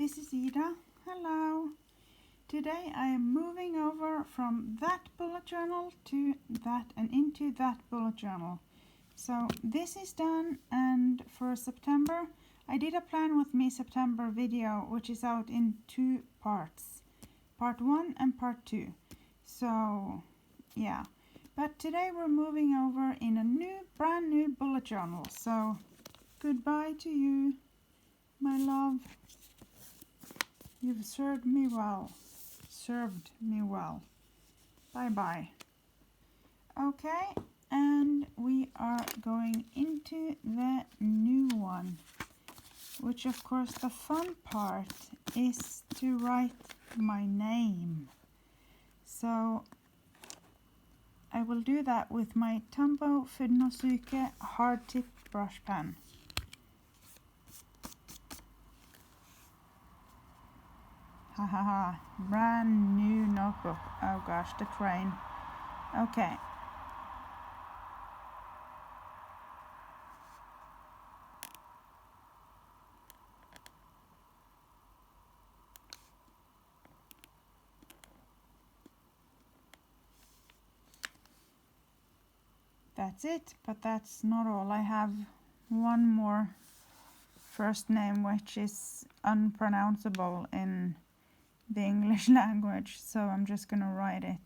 this is Ida. Hello. Today I am moving over from that bullet journal to that and into that bullet journal. So this is done, and for September I did a plan with me September video, which is out in 2 parts. Part 1 and part 2. So yeah. But today we're moving over in a brand new bullet journal. So goodbye to you, my love. You've served me well. Bye bye. Okay, and we are going into the new one, which of course the fun part is to write my name. So I will do that with my Tombow Fudnosuke hard tip brush pen. Ha ha ha, brand new notebook. Oh gosh, the train. Okay. That's it, but that's not all. I have one more first name which is unpronounceable in the English language, so I'm just gonna write it.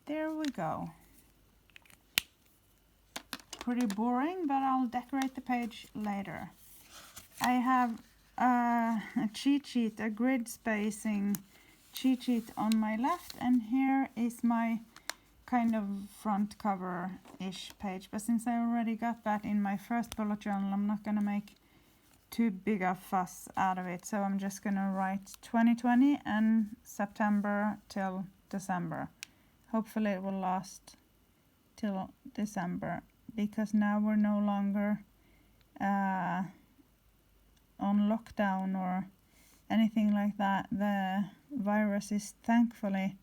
There we go. Pretty boring, but I'll decorate the page later. I have a cheat sheet, a grid spacing cheat sheet on my left, and here is my kind of front cover-ish page. But since I already got that in my first bullet journal, I'm not gonna make too big a fuss out of it. So I'm just gonna write 2020 and September till December. Hopefully it will last till December, because now we're no longer on lockdown or anything like that. The virus is thankfully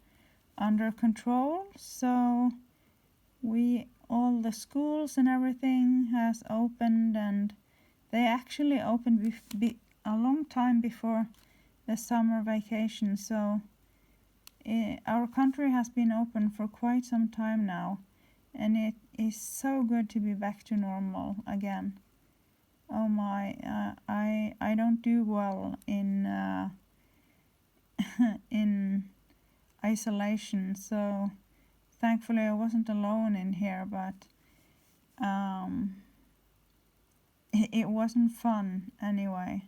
under control, so all the schools and everything has opened, and they actually opened a long time before the summer vacation. So our country has been open for quite some time now, and it is so good to be back to normal again. Oh my, I don't do well in in isolation, so thankfully I wasn't alone in here, but it wasn't fun anyway.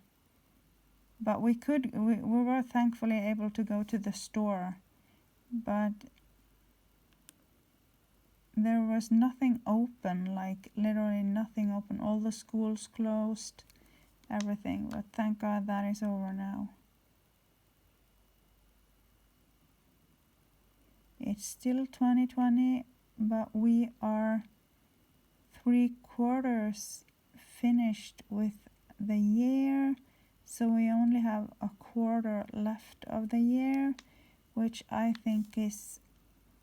But we were thankfully able to go to the store, but there was nothing open, like literally nothing open. All the schools closed, everything, but thank God that is over now. It's still 2020, but we are 3/4 finished with the year, so we only have a quarter left of the year, which I think is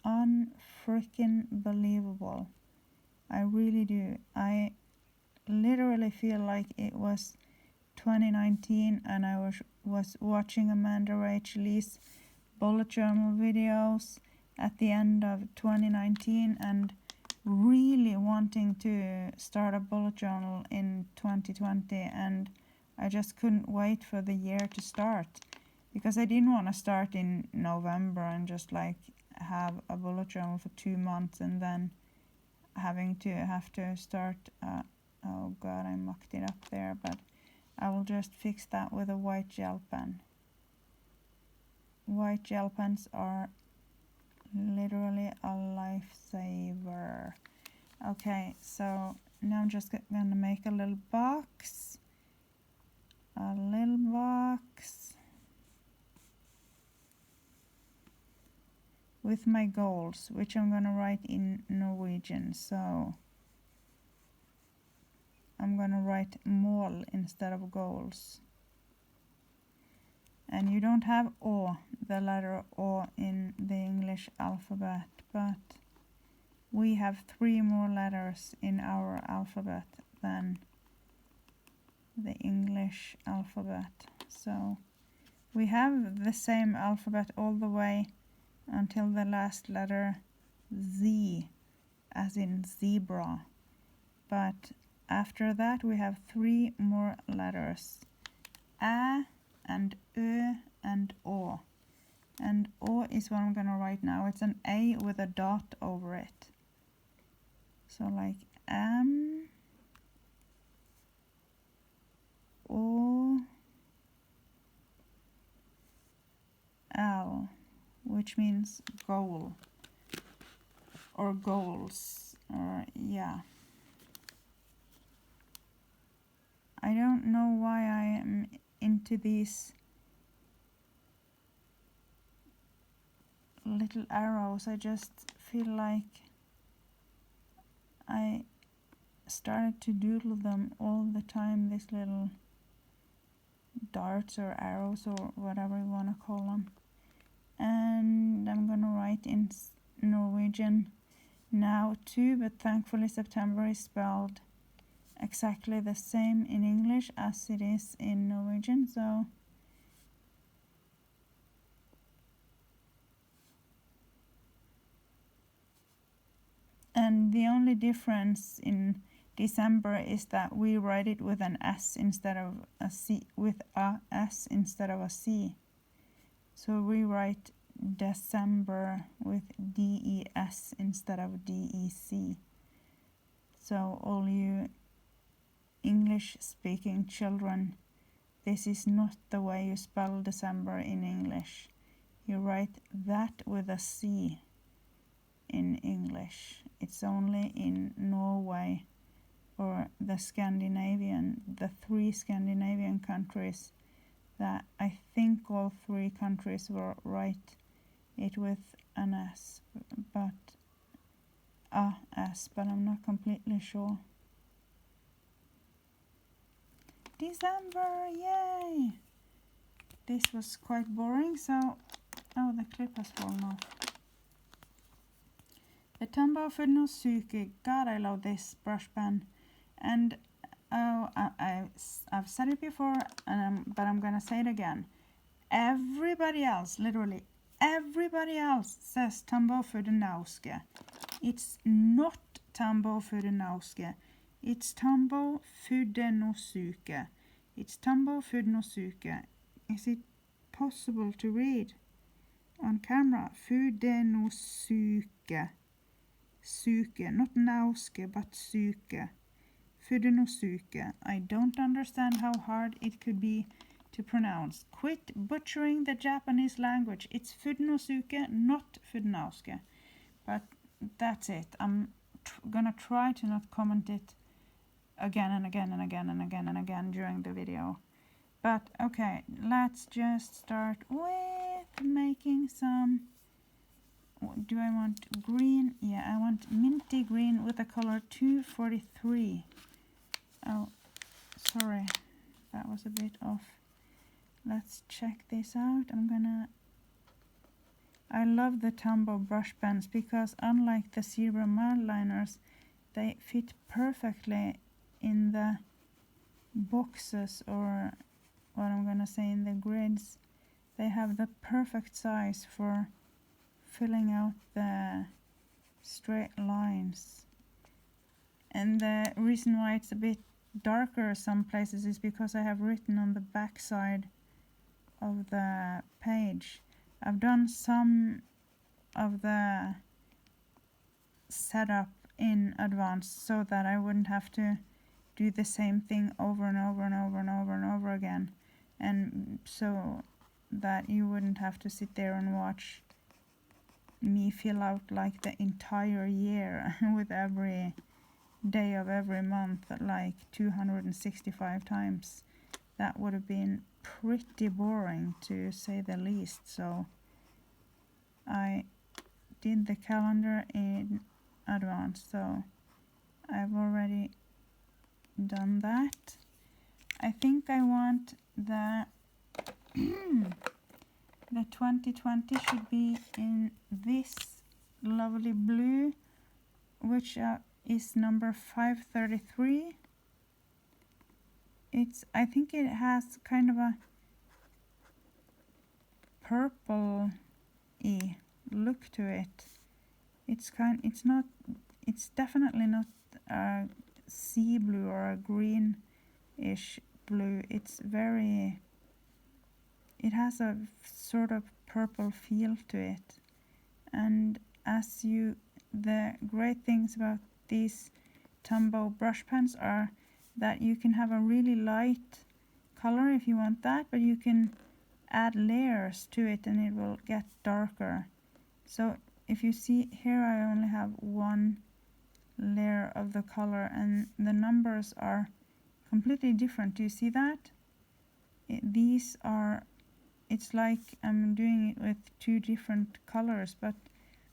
unfreaking believable. I really do. I literally feel like it was 2019 and I was watching Amanda Rachel Lee's bullet journal videos at the end of 2019 and really wanting to start a bullet journal in 2020, and I just couldn't wait for the year to start, because I didn't want to start in November and just like have a bullet journal for 2 months and then have to start. Oh god, I mucked it up there, but I will just fix that with a white gel pen. White gel pens are literally a lifesaver. Okay, so now I'm just gonna make a little box. with my goals, which I'm gonna write in Norwegian. So I'm gonna write mål instead of goals. And you don't have O, the letter O in the English alphabet, but we have 3 more letters in our alphabet than the English alphabet. So we have the same alphabet all the way until the last letter Z, as in zebra. But after that we have 3 more letters. A and Ö and O. And O is what I'm gonna write now. It's an A with a dot over it. So like M, O, L, which means goal or goals, or yeah. I don't know why I am into these little arrows. I just feel like I started to doodle them all the time, these little darts or arrows or whatever you want to call them. And I'm gonna write in Norwegian now too, but thankfully September is spelled exactly the same in English as it is in Norwegian. So and the only difference in December is that we write it with an S instead of a C, with a S instead of a C. So we write December with DES instead of DEC. So all you English speaking children, this is not the way you spell December in English. You write that with a C in English. It's only in Norway or the 3 Scandinavian countries that I think all 3 countries will write it with an S, but a S, but I'm not completely sure. December, yay! This was quite boring, so oh, the clip has fallen off. The Tombow Fudnosuke. God, I love this brush pen. And I've said it before, but I'm gonna say it again. Everybody else, literally everybody else, says Tombow Fudnosuke. It's not Tombow Fudnosuke. It's Tombow Fudnosuke. It's Tombow Fudnosuke. Is it possible to read on camera? Fudnosuke. Suke, not nauske, but suke. Fudnosuke. I don't understand how hard it could be to pronounce. Quit butchering the Japanese language. It's Fudnosuke, not Fudnosuke. But that's it. I'm gonna try to not comment it again and again and again and again and again during the video. But okay, let's just start with making some. Do I want green? Yeah, I want minty green with the color 243. Oh, sorry, that was a bit off. Let's check this out. I love the Tombow brush pens because unlike the zebra mildliners, they fit perfectly in the boxes, or what I'm gonna say, in the grids. They have the perfect size for filling out the straight lines. And the reason why it's a bit darker some places is because I have written on the back side of the page. I've done some of the setup in advance so that I wouldn't have to do the same thing over and over and over and over and over again, and so that you wouldn't have to sit there and watch me fill out like the entire year with every day of every month like 265 times. That would have been pretty boring, to say the least. So I did the calendar in advance, so I've already done that. I think I want the the 2020 should be in this lovely blue, which is number 533. I think it has kind of a purple-y look to it. It's definitely not a sea blue or a greenish blue. It has a sort of purple feel to it. And the great things about these Tombow brush pens are that you can have a really light color if you want that, but you can add layers to it and it will get darker. So if you see here, I only have one layer of the color and the numbers are completely different. Do you see that? It's like I'm doing it with two different colors, but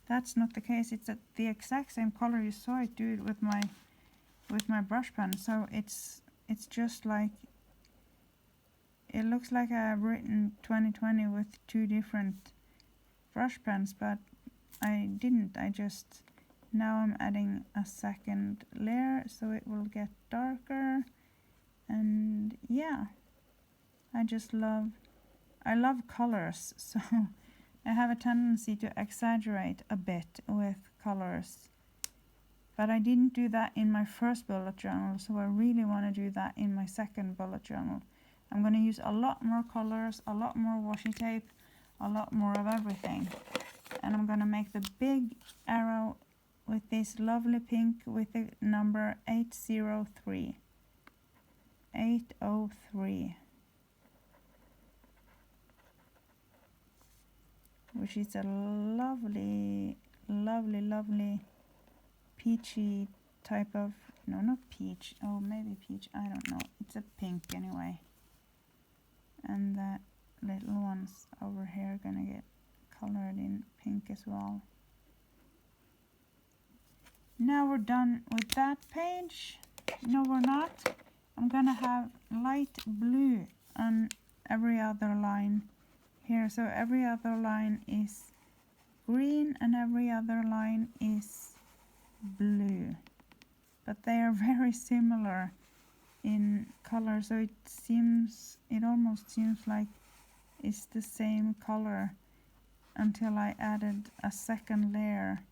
that's not the case. It's the exact same color. You saw it do it with my brush pen. So it's just like, it looks like I've written 2020 with two different brush pens, but I didn't. Now I'm adding a second layer so it will get darker. And yeah, I love colors, so I have a tendency to exaggerate a bit with colors. But I didn't do that in my first bullet journal, so I really want to do that in my second bullet journal. I'm going to use a lot more colors, a lot more washi tape, a lot more of everything. And I'm going to make the big arrow with this lovely pink with the number 803. 803. Which is a lovely, lovely, lovely peachy type of, no, not peach, oh, maybe peach, I don't know. It's a pink anyway. And the little ones over here are gonna get colored in pink as well. Now we're done with that page. No, we're not. I'm gonna have light blue on every other line here. So every other line is green and every other line is blue. But they are very similar in color, so it almost seems like it's the same color until I added a second layer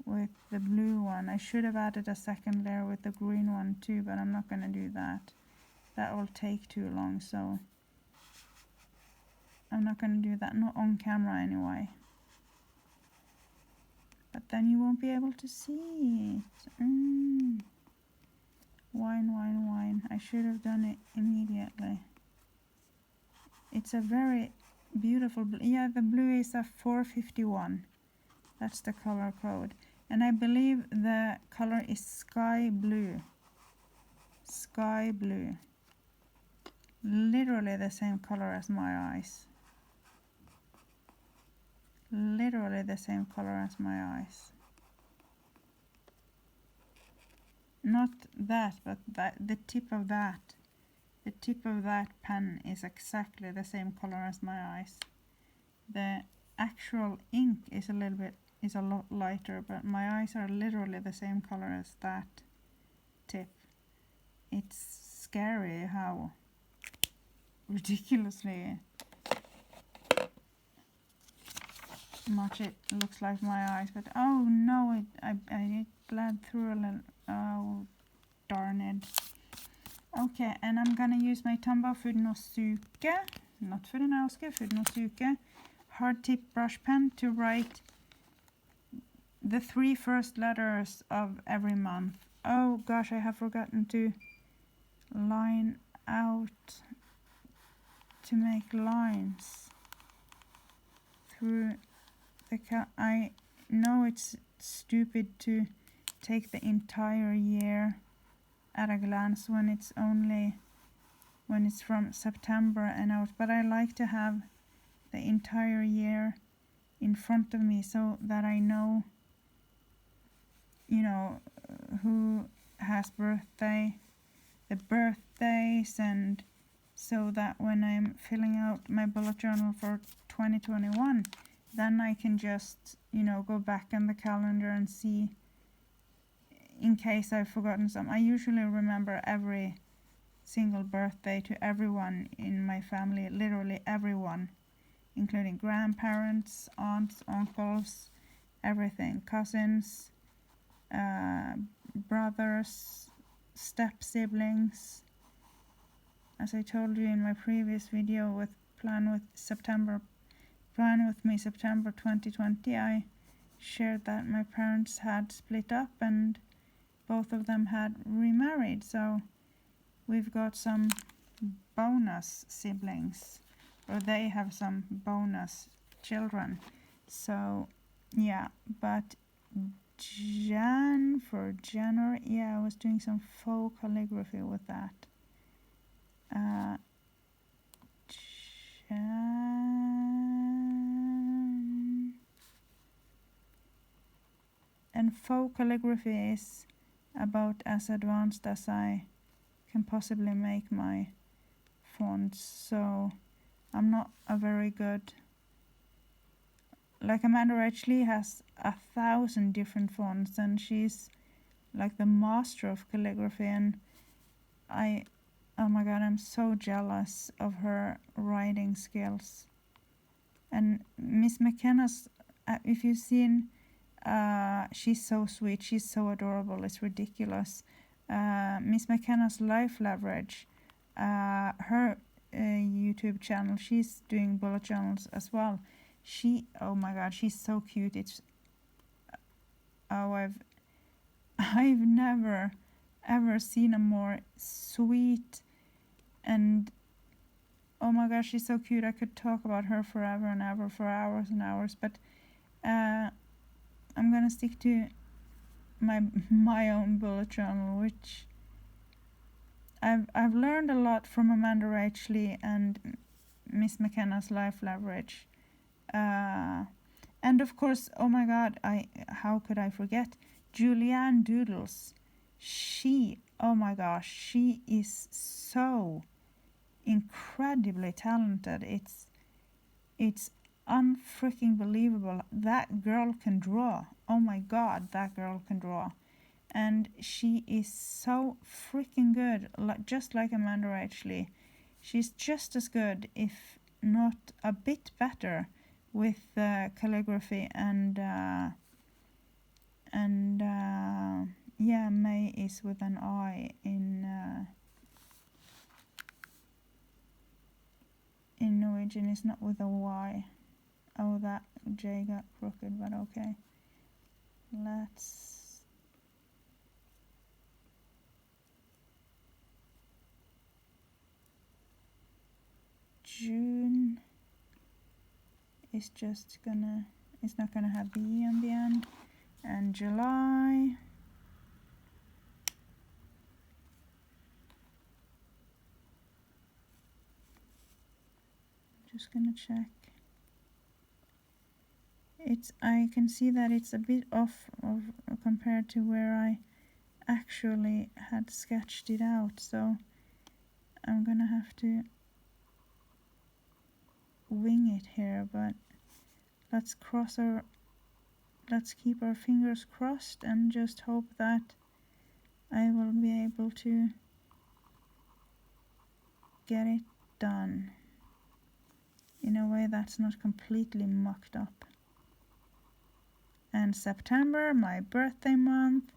with the blue one. I should have added a second layer with the green one too, but I'm not going to do that. That will take too long, so I'm not going to do that, not on camera anyway. But then you won't be able to see it. Wine, wine, wine. I should have done it immediately. It's a very beautiful blue. Yeah, the blue is a 451. That's the color code. And I believe the color is sky blue. Sky blue. Literally the same color as my eyes. Literally the same color as my eyes. Not that, but the tip of that. The tip of that pen is exactly the same color as my eyes. The actual ink is a lot lighter, but my eyes are literally the same color as that tip. It's scary how ridiculously much it looks like my eyes, but oh no, it bled through a little. Oh darn it. Okay, and I'm gonna use my Tombow Fudnosuke, not Fudnosuke, Fudnosuke hard tip brush pen to write the 3 first letters of every month. Oh gosh, I have forgotten to line out, to make lines through the I know it's stupid to take the entire year at a glance when it's from September and out, but I like to have the entire year in front of me so that I know, who has the birthdays, and so that when I'm filling out my bullet journal for 2021, then I can just, go back in the calendar and see in case I've forgotten some. I usually remember every single birthday to everyone in my family, literally everyone, including grandparents, aunts, uncles, everything, cousins, brothers, step siblings. As I told you in my previous video with Plan with Me September 2020, I shared that my parents had split up and both of them had remarried, so we've got some bonus siblings, or they have some bonus children. So yeah, but for January, yeah, I was doing some faux calligraphy with that. And faux calligraphy is about as advanced as I can possibly make my fonts, so I'm not a very good, like Amanda actually has 1,000 different fonts and she's like the master of calligraphy, and oh my god, I'm so jealous of her writing skills. And Miss McKenna's, if you've seen, she's so sweet, she's so adorable, it's ridiculous. Miss McKenna's Life Leverage, her YouTube channel, she's doing bullet journals as well. Oh my god, she's so cute. I've never ever seen a more sweet, and oh my gosh, she's so cute. I could talk about her forever and ever, for hours and hours, but I'm gonna stick to my own bullet journal, which I've learned a lot from Amanda Rachley and Miss McKenna's Life Leverage. And of course, oh my god, how could I forget Julianne Doodles? Oh my gosh, she is so incredibly talented. It's unfreaking believable. That girl can draw. Oh my god, that girl can draw. And she is so freaking good, just like Amanda Rachley. She's just as good, if not a bit better, with calligraphy and yeah, May is with an I in Norwegian. It's not with a Y. Oh, that J got crooked, but okay. June is it's not gonna have the E on the end. And July, just gonna check. I can see that it's a bit off compared to where I actually had sketched it out, so I'm gonna have to wing it here, but let's keep our fingers crossed and just hope that I will be able to get it done in a way that's not completely mucked up. And September, my birthday month,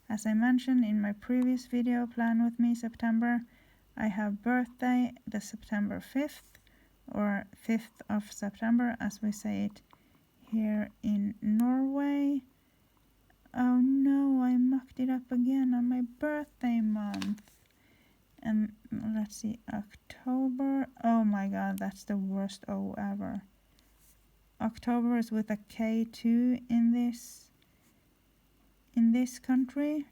as I mentioned in my previous video, Plan With Me September, I have birthday the September 5th, or 5th of September as we say it here in Norway. Oh no, I mucked it up again on my birthday month. And let's see, October, oh my god, that's the worst O ever. October is with a K2 in this country.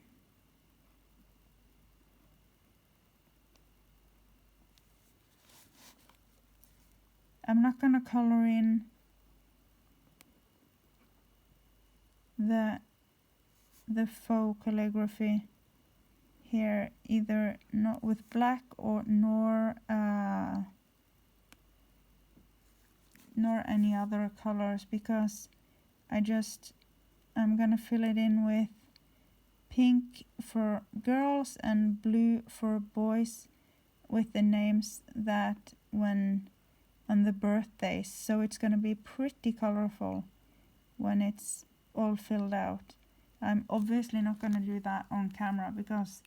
I'm not gonna color in the faux calligraphy here, either not with black or nor any other colors, because I'm gonna fill it in with pink for girls and blue for boys, with the names that when on the birthdays, so it's gonna be pretty colorful when it's all filled out. I'm obviously not gonna do that on camera because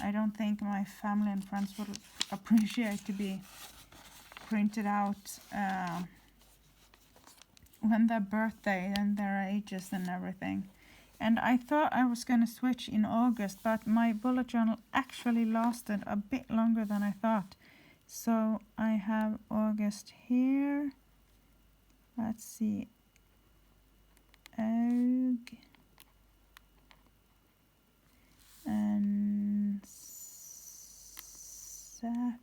I don't think my family and friends would appreciate to be printed out when their birthday and their ages and everything. And I thought I was going to switch in August, but my bullet journal actually lasted a bit longer than I thought. So I have August here. Let's see. Aug. And Sep.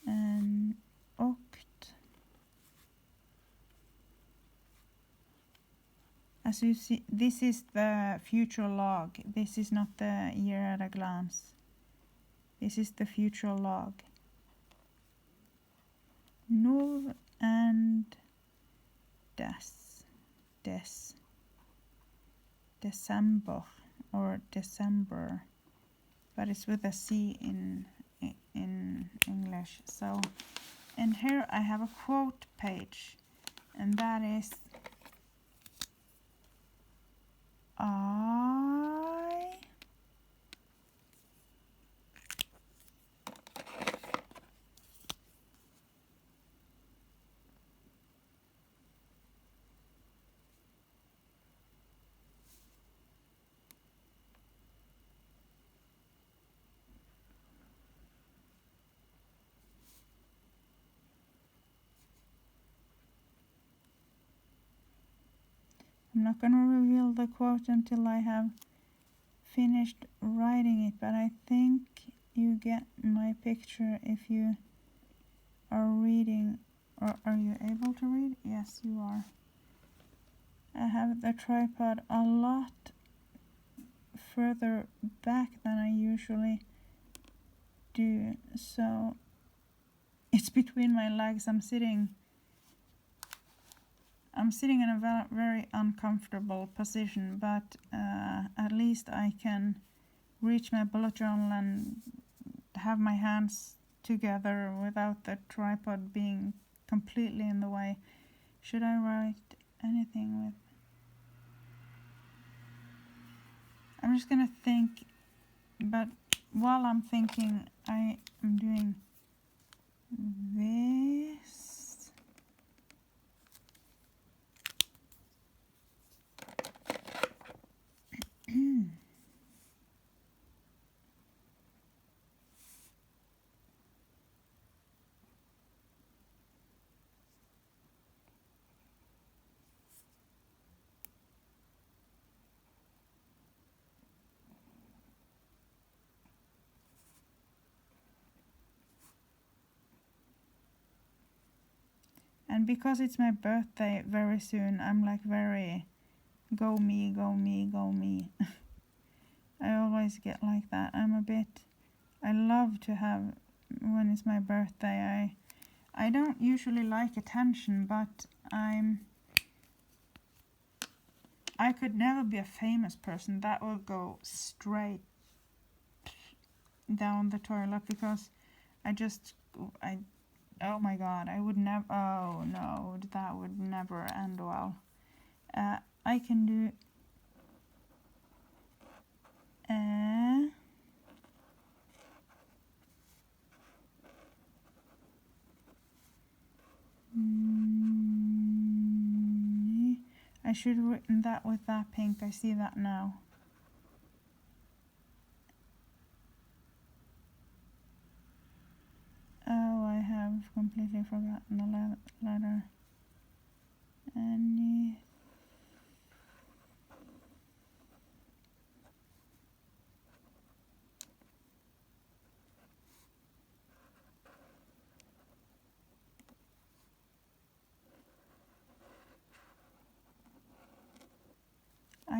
And Oct. As you see, this is the future log. This is not the year at a glance. This is the future log. Nov and December or December, but it's with a C in English. So, and here I have a quote page, and that is I'm not going to reveal the quote until I have finished writing it, but I think you get my picture if you are reading. Or are you able to read? Yes, you are. I have the tripod a lot further back than I usually do, so it's between my legs. I'm sitting in a very uncomfortable position, but at least I can reach my bullet journal and have my hands together without the tripod being completely in the way. Should I write anything with? I'm just gonna think, but while I'm thinking, I am doing this. And because it's my birthday very soon, I'm like very go me, go me, go me. I always get like that. I love to have, when it's my birthday, I don't usually like attention, but I could never be a famous person. That will go straight down the toilet, because oh my god, I would never, oh no, that would never end well. I can do I should have written that with that pink. I see that now. Oh, I have completely forgotten the letter. Any.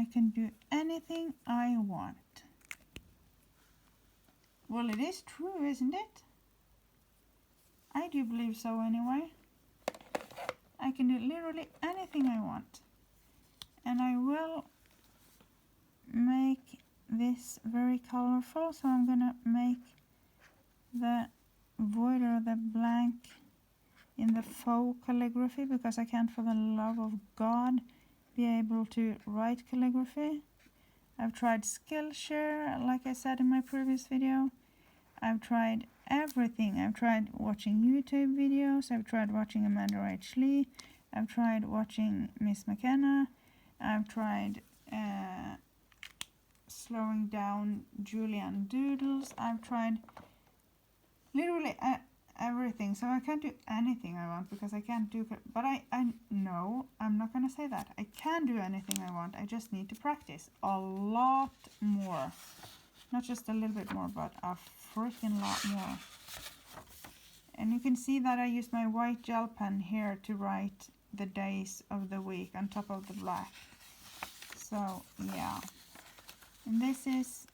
I can do anything I want. Well, it is true, isn't it? I do believe so anyway. I can do literally anything I want. And I will make this very colorful, so I'm gonna make the void or the blank in the faux calligraphy, because I can't for the love of God be able to write calligraphy. I've tried Skillshare, like I said in my previous video. I've tried everything. I've tried watching YouTube videos, I've tried watching Amanda H. Lee, I've tried watching Miss McKenna, I've tried slowing down Julian Doodles, I've tried literally everything. So I can't do anything I want because I can't do, but I no, I'm not gonna say that. I can do anything I want. I just need to practice a lot more. Not just a little bit more, but a freaking lot more. And you can see that I used my white gel pen here to write the days of the week on top of the black. So yeah. And this is,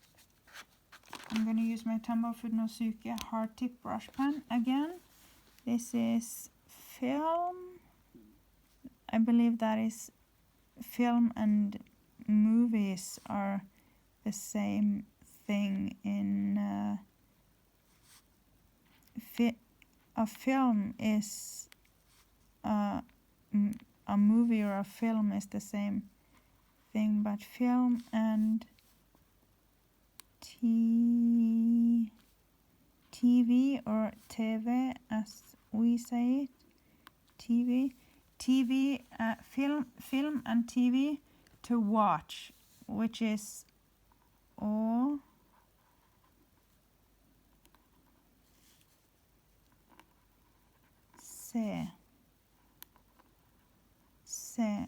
I'm going to use my Tombow Fudnosuke hard tip brush pen again. This is film. I believe that is film and movies are the same thing in a film is a movie, or a film is the same thing, but film and TV or TV as we say it, TV, film and TV to watch, which is o se.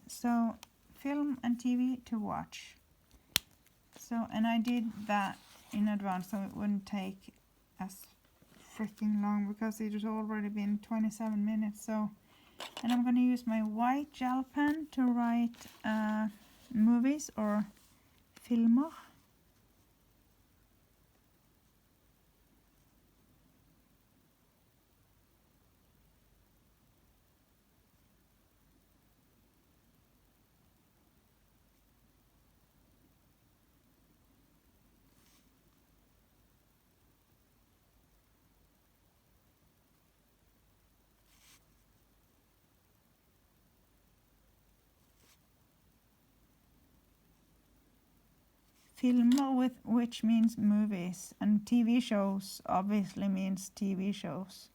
So film and TV to watch. So, and I did that in advance so it wouldn't take as freaking long, because it has already been 27 minutes. So, and I'm going to use my white gel pen to write movies or filmer. Filmer, with which means movies, and TV shows obviously means TV shows.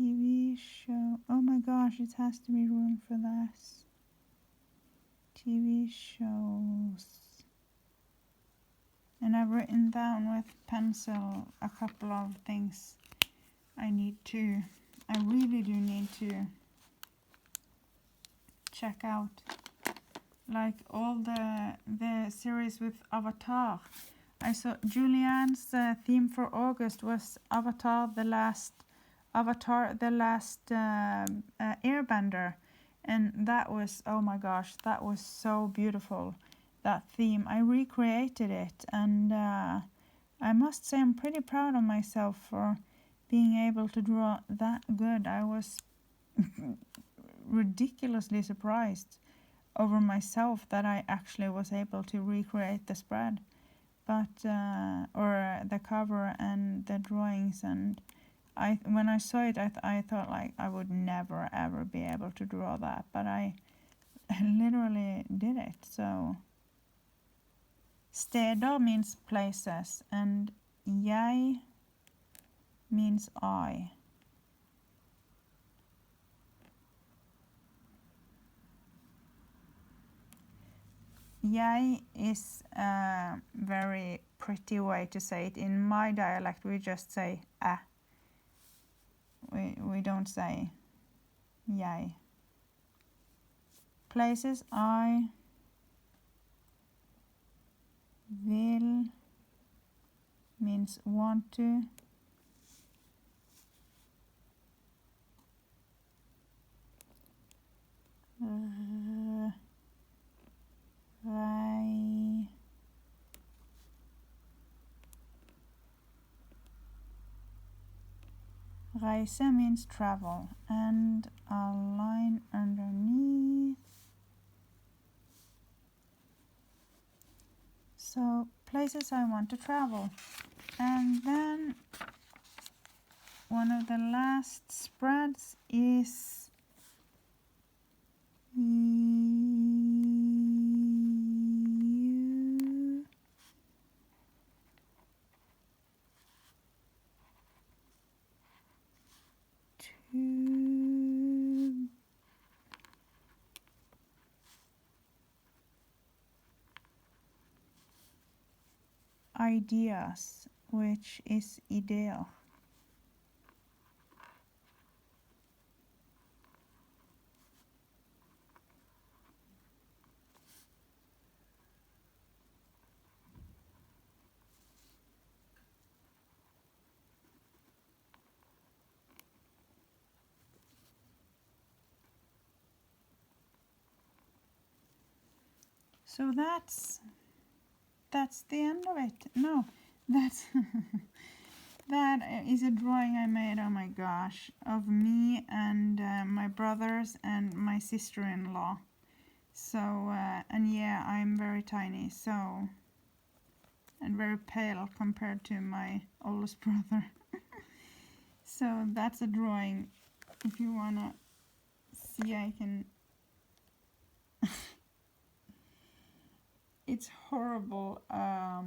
TV show. Oh my gosh, it has to be room for this. TV shows. And I've written down with pencil a couple of things I really do need to check out. Like all the series with Avatar. I saw Julianne's theme for August was Avatar the Last Airbender, and that was, oh my gosh, that was so beautiful, that theme. I recreated it, and I must say I'm pretty proud of myself for being able to draw that good. I was ridiculously surprised over myself that I actually was able to recreate the spread, but or the cover and the drawings. And when I saw it, I thought like I would never ever be able to draw that, but I literally did it. So steder means places, and jeg means I. Jeg is a very pretty way to say it. In my dialect we just say a. We don't say jeg. Places I will means want to. Reise means travel, and a line underneath. So, places I want to travel. And then one of the last spreads is you to ideas, which is ideal. So that's the end of it. No, that's that is a drawing I made, oh my gosh, of me and my brothers and my sister-in-law. So and yeah, I'm very tiny, so, and very pale compared to my oldest brother. So that's a drawing. If you wanna see, I can. It's horrible. Oh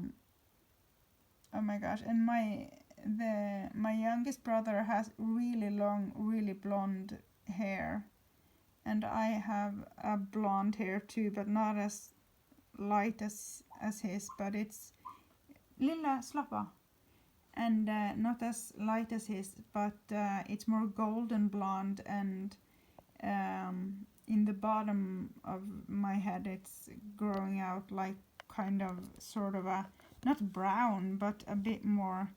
my gosh! And my youngest brother has really long, really blonde hair, and I have a blonde hair too, but not as light as his. But it's lilla slappa, and not as light as his, but it's more golden blonde, and in the bottom of my head it's growing out like kind of sort of a, not brown, but a bit more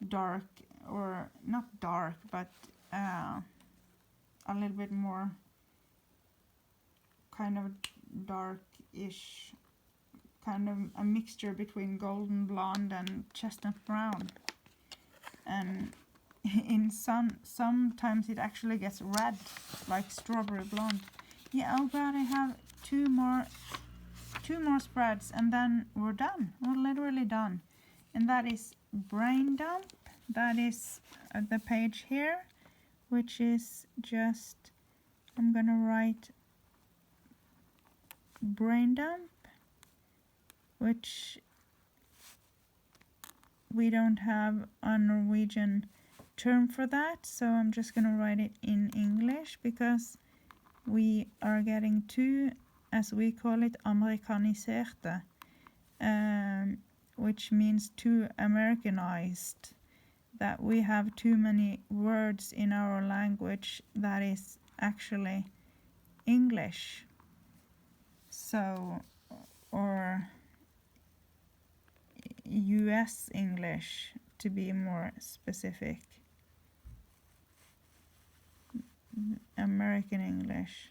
dark, or not dark, but a little bit more kind of dark-ish, kind of a mixture between golden blonde and chestnut brown. And in sometimes it actually gets red, like strawberry blonde. Yeah, oh god, I have two more spreads, and then we're done. We're literally done. And that is brain dump. That is the page here, which is just, I'm gonna write brain dump, which we don't have a Norwegian term for that, so I'm just gonna write it in English, because we are getting too, as we call it, amerikaniserte, which means too Americanized, that we have too many words in our language that is actually English. So, or US English, to be more specific. American English,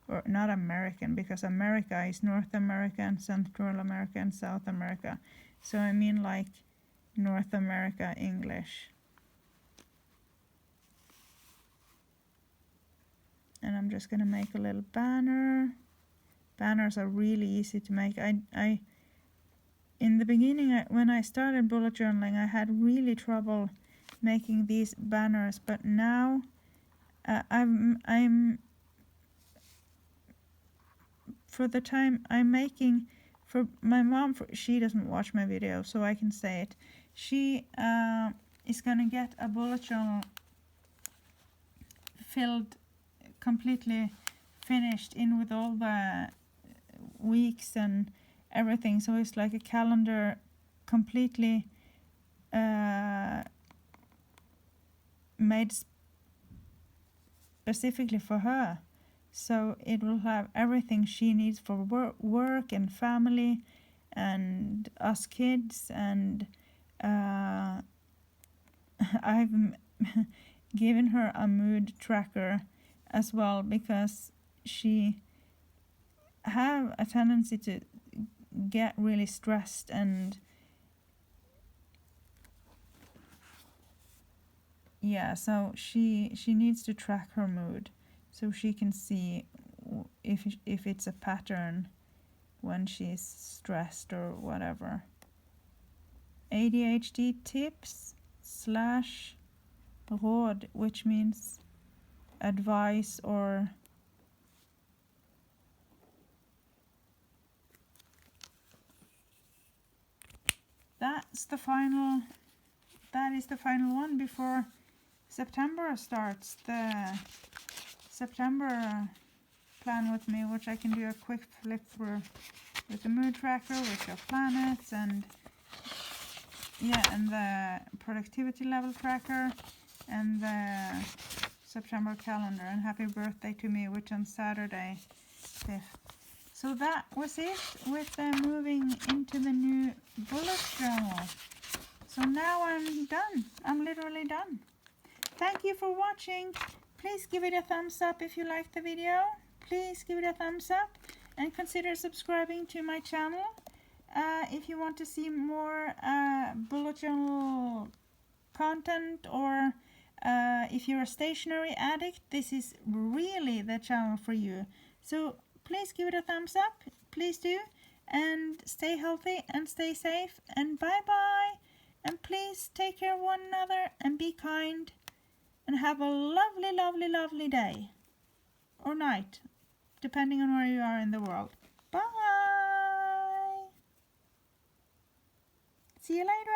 or not American, because America is North America and Central America and South America, so I mean like North America English. And I'm just gonna make a little banner. Banners are really easy to make. I in the beginning, when I started bullet journaling, I had really trouble making these banners, but now I'm for the time I'm making for my mom. She doesn't watch my video, so I can say it. She is gonna get a bullet journal filled, completely finished in with all the weeks and everything. So it's like a calendar completely made specifically for her. So it will have everything she needs for work and family and us kids. And I've given her a mood tracker as well, because she have a tendency to get really stressed, and yeah, so she needs to track her mood so she can see if it's a pattern when she's stressed or whatever. ADHD tips / råd, which means advice or that is the final one before September starts. The September plan with me, which I can do a quick flip through with the mood tracker, with your planets, and yeah, and the productivity level tracker, and the September calendar. And happy birthday to me, which on Saturday 5th. So that was it with moving into the new bullet journal. So now I'm done. I'm literally done. Thank you for watching. Please give it a thumbs up if you liked the video. Please give it a thumbs up and consider subscribing to my channel. If you want to see more bullet journal content, or if you're a stationery addict, this is really the channel for you. So please give it a thumbs up. Please do. And stay healthy and stay safe. And bye-bye. And please take care of one another and be kind. And have a lovely, lovely, lovely day. Or night, depending on where you are in the world. Bye. See you later.